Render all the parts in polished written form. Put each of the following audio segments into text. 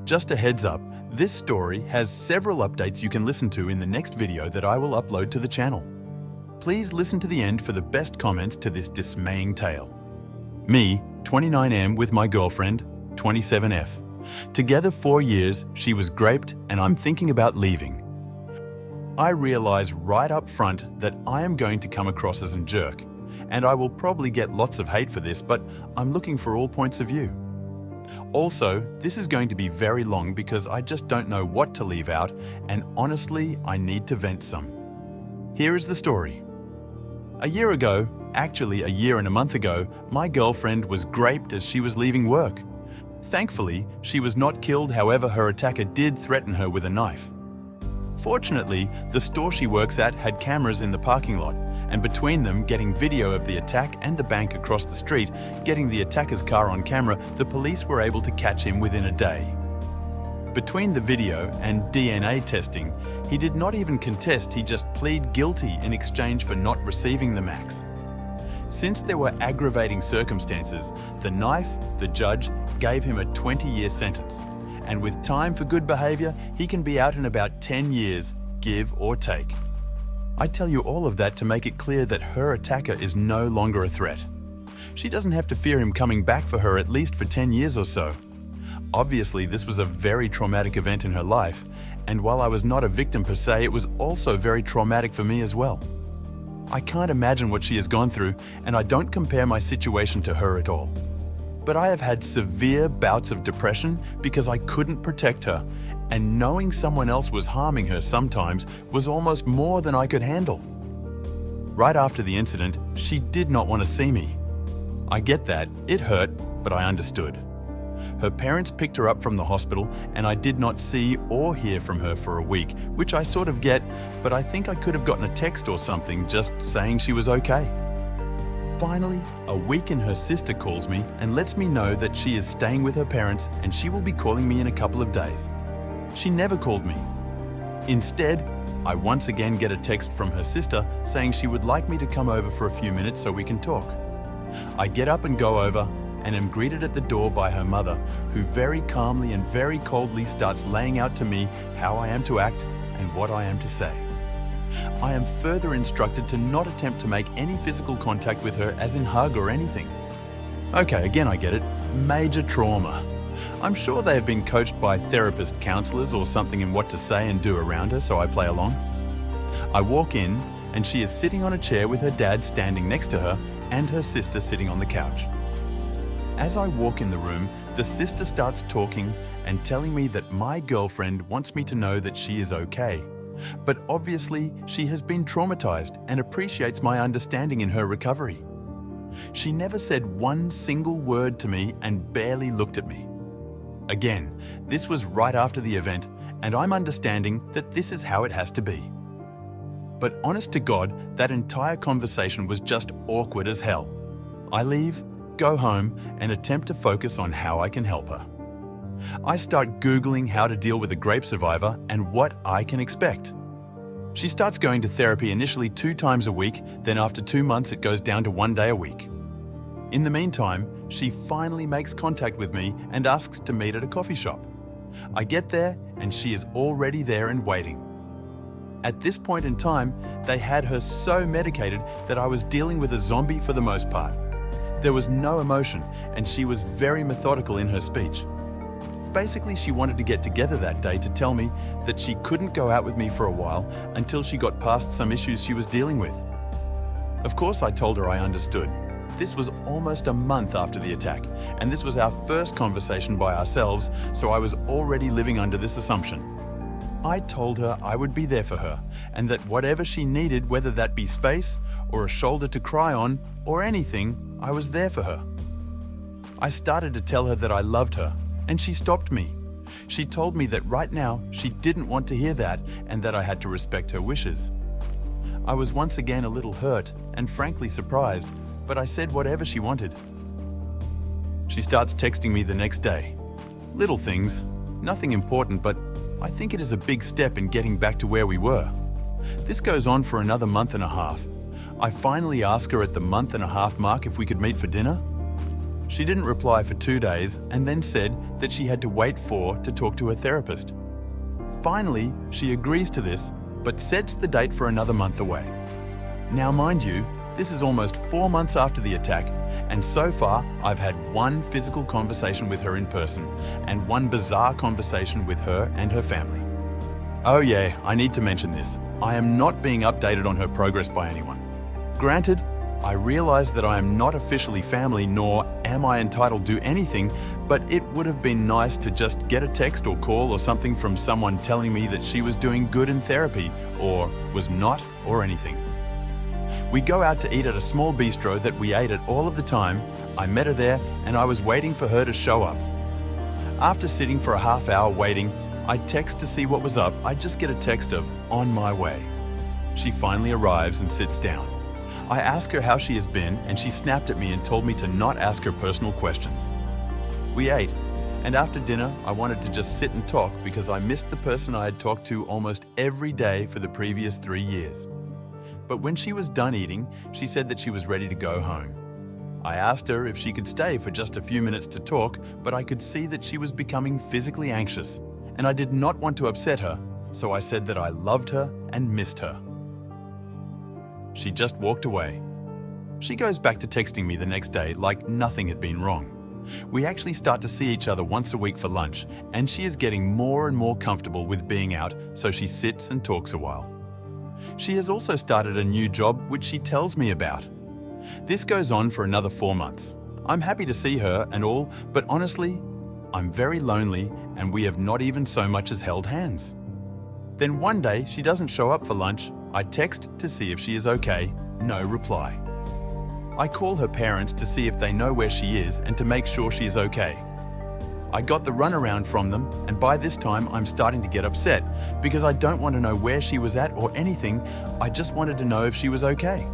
Just a heads up, this story has several updates you can listen to in the next video that I will upload to the channel. Please listen to the end for the best comments to this dismaying tale. Me, 29M, with my girlfriend, 27F. Together 4 years, she was raped and I'm thinking about leaving. I realize right up front that I am going to come across as a jerk, and I will probably get lots of hate for this, but I'm looking for all points of view. Also, this is going to be very long because I just don't know what to leave out, and honestly, I need to vent some. Here is the story. A year ago, actually a year and a month ago, my girlfriend was raped as she was leaving work. Thankfully, she was not killed, however, her attacker did threaten her with a knife. Fortunately, the store she works at had cameras in the parking lot, and between them getting video of the attack and the bank across the street, getting the attacker's car on camera, the police were able to catch him within a day. Between the video and DNA testing, he did not even contest, he just pleaded guilty in exchange for not receiving the max. Since there were aggravating circumstances, the judge gave him a 20-year sentence. And with time for good behavior, he can be out in about 10 years, give or take. I tell you all of that to make it clear that her attacker is no longer a threat. She doesn't have to fear him coming back for her at least for 10 years or so. Obviously, this was a very traumatic event in her life, and while I was not a victim per se, it was also very traumatic for me as well. I can't imagine what she has gone through, and I don't compare my situation to her at all. But I have had severe bouts of depression because I couldn't protect her, and knowing someone else was harming her sometimes was almost more than I could handle. Right after the incident, she did not want to see me. I get that, it hurt, but I understood. Her parents picked her up from the hospital, and I did not see or hear from her for a week, which I sort of get, but I think I could have gotten a text or something just saying she was okay. Finally, a week in, her sister calls me and lets me know that she is staying with her parents and she will be calling me in a couple of days. She never called me. Instead, I once again get a text from her sister saying she would like me to come over for a few minutes so we can talk. I get up and go over and am greeted at the door by her mother, who very calmly and very coldly starts laying out to me how I am to act and what I am to say. I am further instructed to not attempt to make any physical contact with her, as in hug or anything. Okay, again I get it. Major trauma. I'm sure they have been coached by therapist counselors or something in what to say and do around her, so I play along. I walk in and she is sitting on a chair with her dad standing next to her and her sister sitting on the couch. As I walk in the room, the sister starts talking and telling me that my girlfriend wants me to know that she is okay. But obviously, she has been traumatized and appreciates my understanding in her recovery. She never said one single word to me and barely looked at me. Again, this was right after the event, and I'm understanding that this is how it has to be. But honest to God, that entire conversation was just awkward as hell. I leave, go home, and attempt to focus on how I can help her. I start Googling how to deal with a rape survivor and what I can expect. She starts going to therapy initially 2 times a week, then after 2 months it goes down to 1 day a week. In the meantime, she finally makes contact with me and asks to meet at a coffee shop. I get there and she is already there and waiting. At this point in time, they had her so medicated that I was dealing with a zombie for the most part. There was no emotion, and she was very methodical in her speech. Basically, she wanted to get together that day to tell me that she couldn't go out with me for a while until she got past some issues she was dealing with. Of course, I told her I understood. This was almost a month after the attack, and this was our first conversation by ourselves, so I was already living under this assumption. I told her I would be there for her, and that whatever she needed, whether that be space, or a shoulder to cry on, or anything, I was there for her. I started to tell her that I loved her, and she stopped me. She told me that right now she didn't want to hear that and that I had to respect her wishes. I was once again a little hurt and frankly surprised, but I said whatever she wanted. She starts texting me the next day. Little things, nothing important, but I think it is a big step in getting back to where we were. This goes on for another month and a half. I finally ask her at the month and a half mark if we could meet for dinner. She didn't reply for 2 days and then said that she had to wait to talk to her therapist. Finally, she agrees to this, but sets the date for another month away. Now mind you, this is almost 4 months after the attack, and so far I've had one physical conversation with her in person and one bizarre conversation with her and her family. Oh yeah, I need to mention this. I am not being updated on her progress by anyone. Granted, I realize that I am not officially family, nor am I entitled to anything, but it would have been nice to just get a text or call or something from someone telling me that she was doing good in therapy, or was not, or anything. We go out to eat at a small bistro that we ate at all of the time. I met her there and I was waiting for her to show up. After sitting for a half hour waiting, I text to see what was up. I just get a text of, "On my way." She finally arrives and sits down. I ask her how she has been and she snapped at me and told me to not ask her personal questions. We ate, and after dinner I wanted to just sit and talk because I missed the person I had talked to almost every day for the previous 3 years. But when she was done eating, she said that she was ready to go home. I asked her if she could stay for just a few minutes to talk, but I could see that she was becoming physically anxious, and I did not want to upset her, so I said that I loved her and missed her. She just walked away. She goes back to texting me the next day like nothing had been wrong. We actually start to see each other once a week for lunch, and she is getting more and more comfortable with being out, so she sits and talks a while. She has also started a new job which she tells me about. This goes on for another 4 months. I'm happy to see her and all, but honestly, I'm very lonely and we have not even so much as held hands. Then one day she doesn't show up for lunch. I text to see if she is okay, no reply. I call her parents to see if they know where she is and to make sure she is okay. I got the runaround from them, and by this time I'm starting to get upset because I don't want to know where she was at or anything. I just wanted to know if she was okay.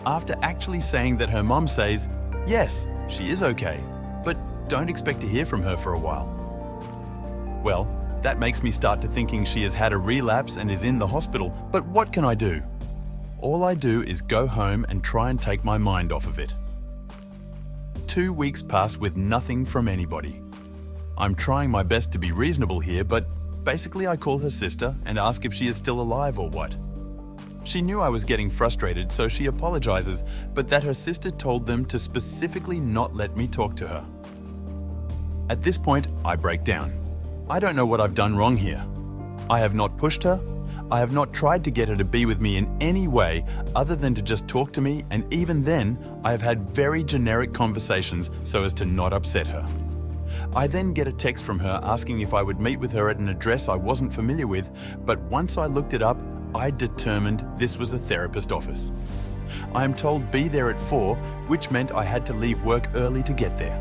After actually saying that her mom says, yes, she is okay, but don't expect to hear from her for a while. Well, that makes me start to thinking she has had a relapse and is in the hospital, but what can I do? All I do is go home and try and take my mind off of it. 2 weeks pass with nothing from anybody. I'm trying my best to be reasonable here, but basically I call her sister and ask if she is still alive or what. She knew I was getting frustrated, so she apologizes, but that her sister told them to specifically not let me talk to her. At this point, I break down. I don't know what I've done wrong here. I have not pushed her. I have not tried to get her to be with me in any way other than to just talk to me, and even then, I have had very generic conversations so as to not upset her. I then get a text from her asking if I would meet with her at an address I wasn't familiar with, but once I looked it up, I determined this was a therapist office. I am told be there at 4, which meant I had to leave work early to get there.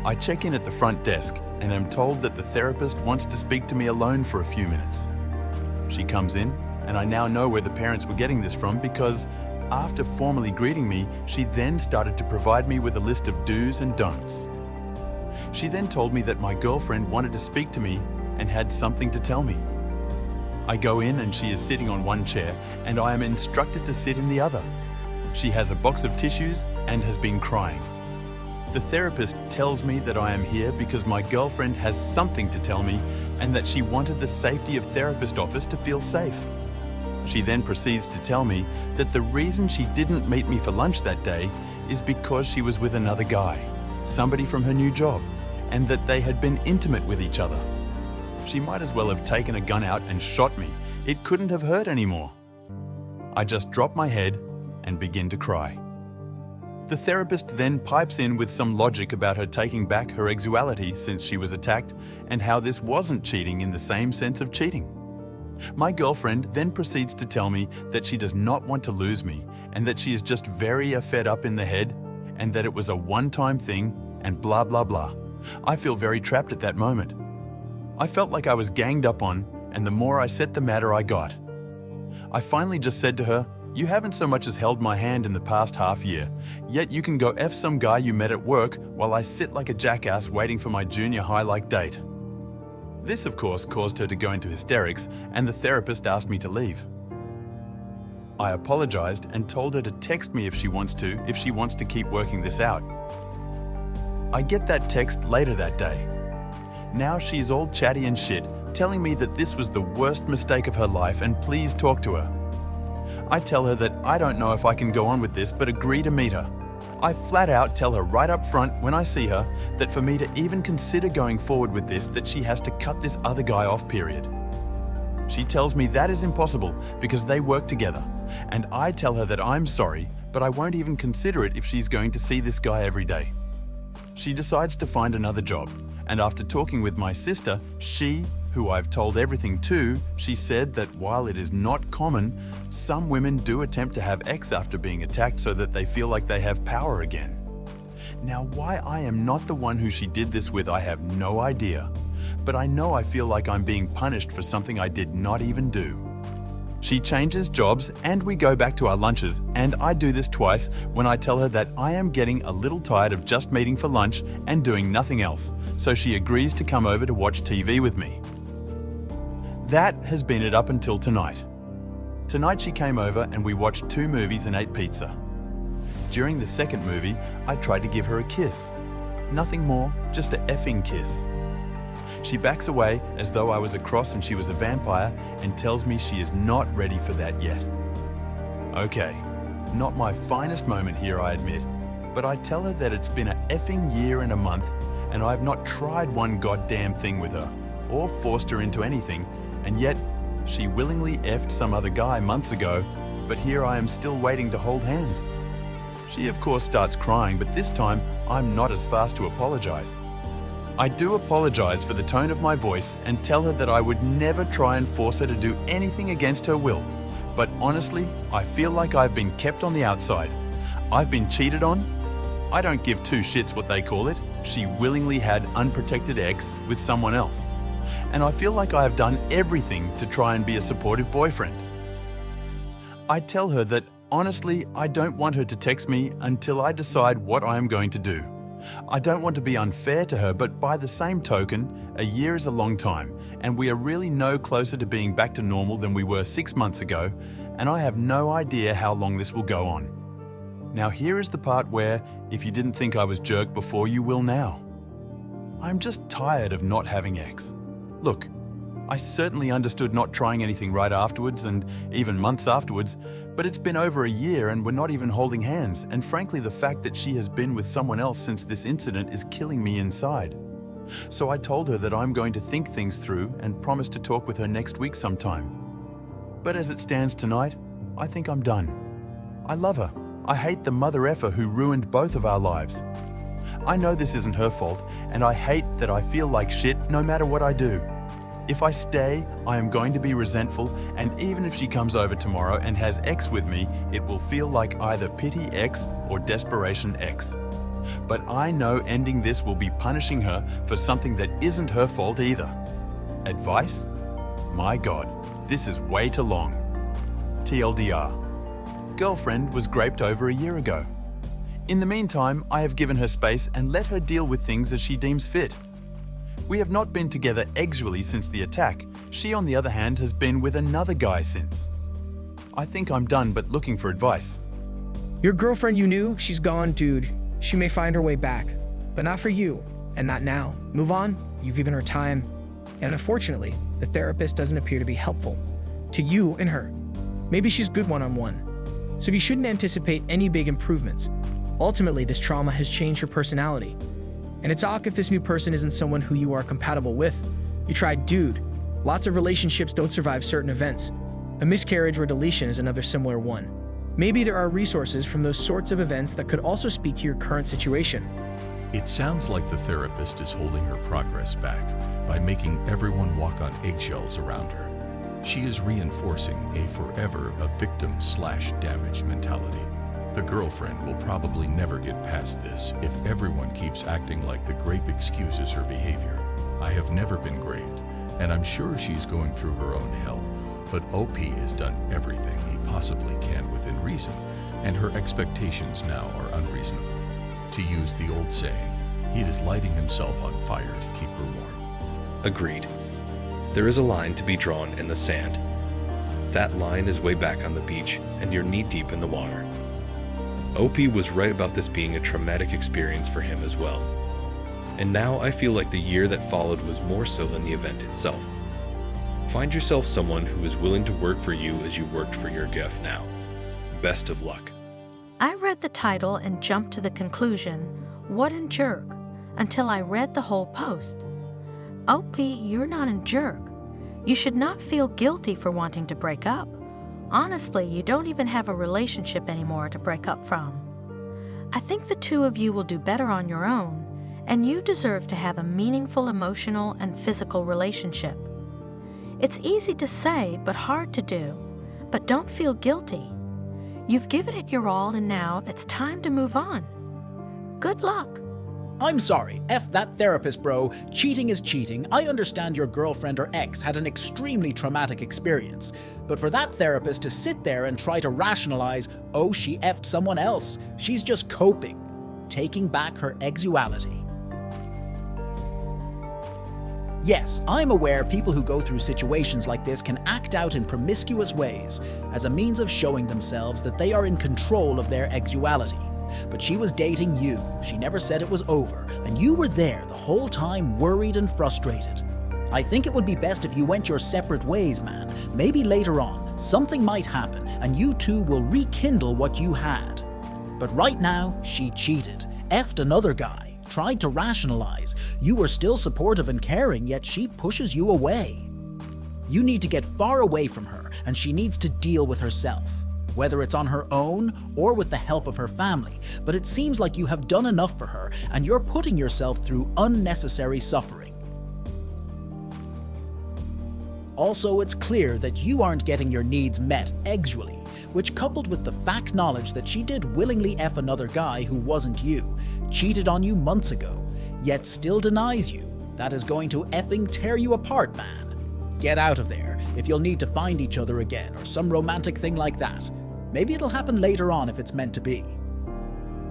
I check in at the front desk and am told that the therapist wants to speak to me alone for a few minutes. She comes in, and I now know where the parents were getting this from because after formally greeting me, she then started to provide me with a list of do's and don'ts. She then told me that my girlfriend wanted to speak to me and had something to tell me. I go in and she is sitting on one chair and I am instructed to sit in the other. She has a box of tissues and has been crying. The therapist tells me that I am here because my girlfriend has something to tell me and that she wanted the safety of therapist office to feel safe. She then proceeds to tell me that the reason she didn't meet me for lunch that day is because she was with another guy, somebody from her new job, and that they had been intimate with each other. She might as well have taken a gun out and shot me. It couldn't have hurt anymore. I just drop my head and begin to cry. The therapist then pipes in with some logic about her taking back her sexuality since she was attacked and how this wasn't cheating in the same sense of cheating. My girlfriend then proceeds to tell me that she does not want to lose me and that she is just very fed up in the head and that it was a one-time thing and blah blah blah. I feel very trapped at that moment. I felt like I was ganged up on, and the more I set the matter I got. I finally just said to her, "You haven't so much as held my hand in the past half year, yet you can go F some guy you met at work while I sit like a jackass waiting for my junior high-like date." This, of course, caused her to go into hysterics, and the therapist asked me to leave. I apologized and told her to text me if she wants to keep working this out. I get that text later that day. Now she's all chatty and shit, telling me that this was the worst mistake of her life and please talk to her. I tell her that I don't know if I can go on with this but agree to meet her. I flat out tell her right up front when I see her that for me to even consider going forward with this that she has to cut this other guy off, period. She tells me that is impossible because they work together, and I tell her that I'm sorry, but I won't even consider it if she's going to see this guy every day. She decides to find another job, and after talking with my sister, she, who I've told everything to, she said that while it is not common, some women do attempt to have sex after being attacked so that they feel like they have power again. Now, why I am not the one who she did this with, I have no idea. But I know I feel like I'm being punished for something I did not even do. She changes jobs and we go back to our lunches, and I do this twice when I tell her that I am getting a little tired of just meeting for lunch and doing nothing else, so she agrees to come over to watch TV with me. That has been it up until tonight. Tonight she came over and we watched 2 movies and ate pizza. During the second movie, I tried to give her a kiss. Nothing more, just a effing kiss. She backs away as though I was a cross and she was a vampire and tells me she is not ready for that yet. Okay, not my finest moment here, I admit, but I tell her that it's been a effing year and a month and I have not tried one goddamn thing with her or forced her into anything, and yet she willingly effed some other guy months ago, but here I am still waiting to hold hands. She of course starts crying, but this time I'm not as fast to apologize. I do apologize for the tone of my voice and tell her that I would never try and force her to do anything against her will. But honestly, I feel like I've been kept on the outside. I've been cheated on. I don't give 2 shits what they call it. She willingly had unprotected sex with someone else. And I feel like I have done everything to try and be a supportive boyfriend. I tell her that honestly, I don't want her to text me until I decide what I am going to do. I don't want to be unfair to her, but by the same token, a year is a long time, and we are really no closer to being back to normal than we were 6 months ago, and I have no idea how long this will go on. Now here is the part where, if you didn't think I was jerk before, you will now. I'm just tired of not having sex. Look, I certainly understood not trying anything right afterwards and even months afterwards, but it's been over a year and we're not even holding hands, and frankly the fact that she has been with someone else since this incident is killing me inside. So I told her that I'm going to think things through and promise to talk with her next week sometime. But as it stands tonight, I think I'm done. I love her. I hate the mother effer who ruined both of our lives. I know this isn't her fault, and I hate that I feel like shit no matter what I do. If I stay, I am going to be resentful, and even if she comes over tomorrow and has sex with me, it will feel like either pity X or desperation X. But I know ending this will be punishing her for something that isn't her fault either. Advice? My God, this is way too long. TLDR. Girlfriend was raped over a year ago. In the meantime, I have given her space and let her deal with things as she deems fit. We have not been together sexually since the attack. She, on the other hand, has been with another guy since. I think I'm done, but looking for advice. Your girlfriend you knew, she's gone, dude. She may find her way back, but not for you, and not now. Move on, you've given her time. And unfortunately, the therapist doesn't appear to be helpful to you and her. Maybe she's good one-on-one, so you shouldn't anticipate any big improvements. Ultimately, this trauma has changed her personality. And it's awkward if this new person isn't someone who you are compatible with. You tried, dude. Lots of relationships don't survive certain events. A miscarriage or deletion is another similar one. Maybe there are resources from those sorts of events that could also speak to your current situation. It sounds like the therapist is holding her progress back by making everyone walk on eggshells around her. She is reinforcing a forever a victim/damaged mentality. The girlfriend will probably never get past this if everyone keeps acting like the grape excuses her behavior. I have never been graped, and I'm sure she's going through her own hell, but OP has done everything he possibly can within reason, and her expectations now are unreasonable. To use the old saying, he is lighting himself on fire to keep her warm. Agreed. There is a line to be drawn in the sand. That line is way back on the beach, and you're knee-deep in the water. OP was right about this being a traumatic experience for him as well. and now I feel like the year that followed was more so than the event itself. Find yourself someone who is willing to work for you as you worked for your gift now. Best of luck. I read the title and jumped to the conclusion, what a jerk, until I read the whole post. OP, you're not a jerk. You should not feel guilty for wanting to break up. Honestly, you don't even have a relationship anymore to break up from. I think the two of you will do better on your own, and you deserve to have a meaningful emotional and physical relationship. It's easy to say, but hard to do. But don't feel guilty. You've given it your all, and now it's time to move on. Good luck. I'm sorry, F that therapist, bro. Cheating is cheating. I understand your girlfriend or ex had an extremely traumatic experience. But for that therapist to sit there and try to rationalize, oh, she effed someone else, she's just coping, taking back her exuality. Yes, I'm aware people who go through situations like this can act out in promiscuous ways as a means of showing themselves that they are in control of their exuality. But she was dating you, she never said it was over, and you were there the whole time worried and frustrated. I think it would be best if you went your separate ways, man. Maybe later on, something might happen and you two will rekindle what you had. But right now, she cheated, effed another guy, tried to rationalize. You were still supportive and caring, yet she pushes you away. You need to get far away from her, and she needs to deal with herself, whether it's on her own or with the help of her family. But it seems like you have done enough for her, and you're putting yourself through unnecessary suffering. Also, it's clear that you aren't getting your needs met exually, which, coupled with the fact knowledge that she did willingly F another guy who wasn't you, cheated on you months ago, yet still denies you, that is going to effing tear you apart, man. Get out of there if you'll need to find each other again or some romantic thing like that. Maybe it'll happen later on if it's meant to be.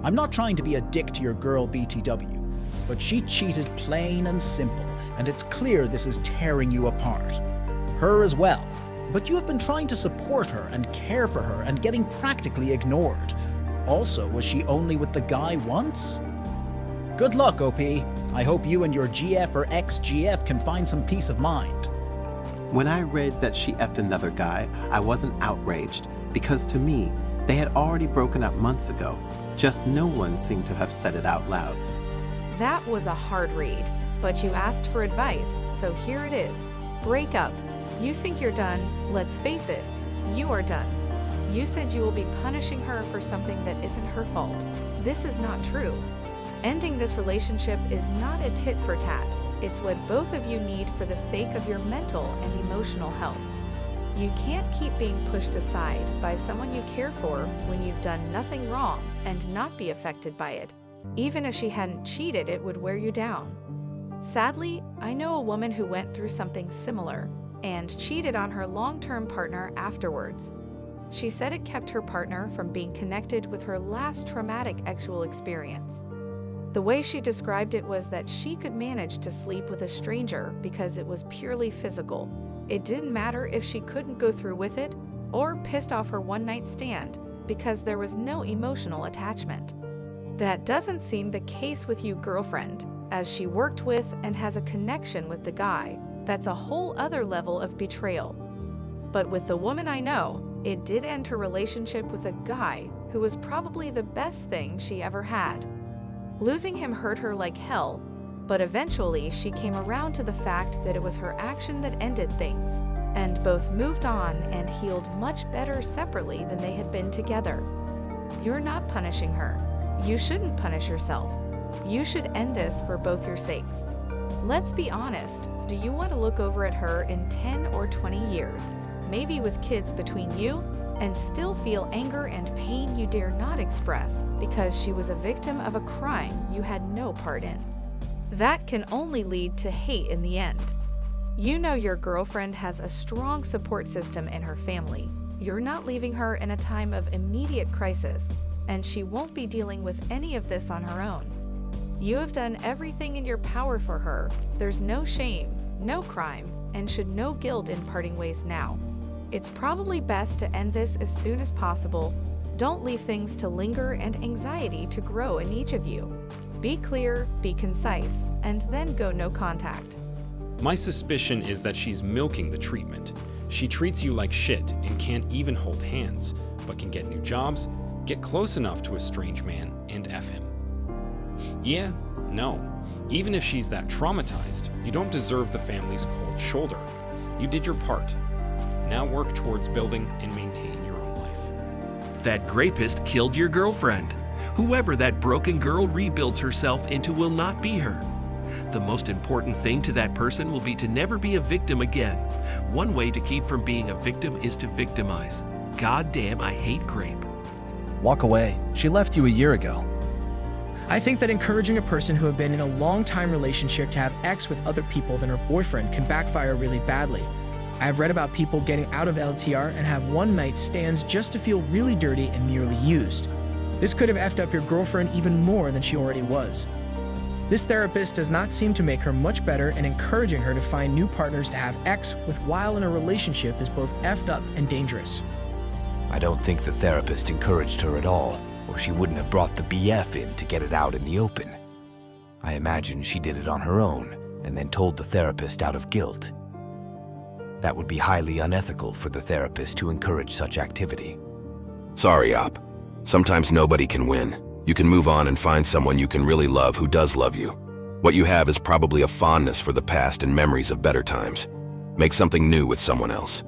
I'm not trying to be a dick to your girl BTW, but she cheated plain and simple, and it's clear this is tearing you apart. Her as well. But you have been trying to support her and care for her and getting practically ignored. Also, was she only with the guy once? Good luck, OP. I hope you and your GF or ex-GF can find some peace of mind. When I read that she effed another guy, I wasn't outraged, because to me, they had already broken up months ago. Just no one seemed to have said it out loud. That was a hard read, but you asked for advice, so here it is. Break up. You think you're done, let's face it, you are done. You said you will be punishing her for something that isn't her fault. This is not true. Ending this relationship is not a tit for tat. It's what both of you need for the sake of your mental and emotional health. You can't keep being pushed aside by someone you care for when you've done nothing wrong and not be affected by it. Even if she hadn't cheated, it would wear you down. Sadly, I know a woman who went through something similar and cheated on her long-term partner afterwards. She said it kept her partner from being connected with her last traumatic sexual experience. The way she described it was that she could manage to sleep with a stranger because it was purely physical. It didn't matter if she couldn't go through with it or pissed off her one-night stand because there was no emotional attachment. That doesn't seem the case with you, girlfriend, as she worked with and has a connection with the guy. That's a whole other level of betrayal. But with the woman I know, it did end her relationship with a guy who was probably the best thing she ever had. Losing him hurt her like hell, but eventually she came around to the fact that it was her action that ended things, and both moved on and healed much better separately than they had been together. You're not punishing her. You shouldn't punish yourself. You should end this for both your sakes. Let's be honest. Do you want to look over at her in 10 or 20 years, maybe with kids between you, and still feel anger and pain you dare not express because she was a victim of a crime you had no part in? That can only lead to hate in the end. You know your girlfriend has a strong support system in her family. You're not leaving her in a time of immediate crisis, and she won't be dealing with any of this on her own. You have done everything in your power for her. There's no shame, no crime, and should no guilt in parting ways now. It's probably best to end this as soon as possible. Don't leave things to linger and anxiety to grow in each of you. Be clear, be concise, and then go no contact. My suspicion is that she's milking the treatment. She treats you like shit and can't even hold hands, but can get new jobs, get close enough to a strange man, and F him. Yeah, no. Even if she's that traumatized, you don't deserve the family's cold shoulder. You did your part. Now work towards building and maintaining your own life. That rapist killed your girlfriend. Whoever that broken girl rebuilds herself into will not be her. The most important thing to that person will be to never be a victim again. One way to keep from being a victim is to victimize. God damn, I hate grape. Walk away. She left you a year ago. I think that encouraging a person who have been in a long-time relationship to have sex with other people than her boyfriend can backfire really badly. I have read about people getting out of LTR and have one-night stands just to feel really dirty and merely used. This could have effed up your girlfriend even more than she already was. This therapist does not seem to make her much better, and encouraging her to find new partners to have sex with while in a relationship is both effed up and dangerous. I don't think the therapist encouraged her at all, or she wouldn't have brought the BF in to get it out in the open. I imagine she did it on her own and then told the therapist out of guilt. That would be highly unethical for the therapist to encourage such activity. Sorry, Op. Sometimes nobody can win. You can move on and find someone you can really love who does love you. What you have is probably a fondness for the past and memories of better times. Make something new with someone else.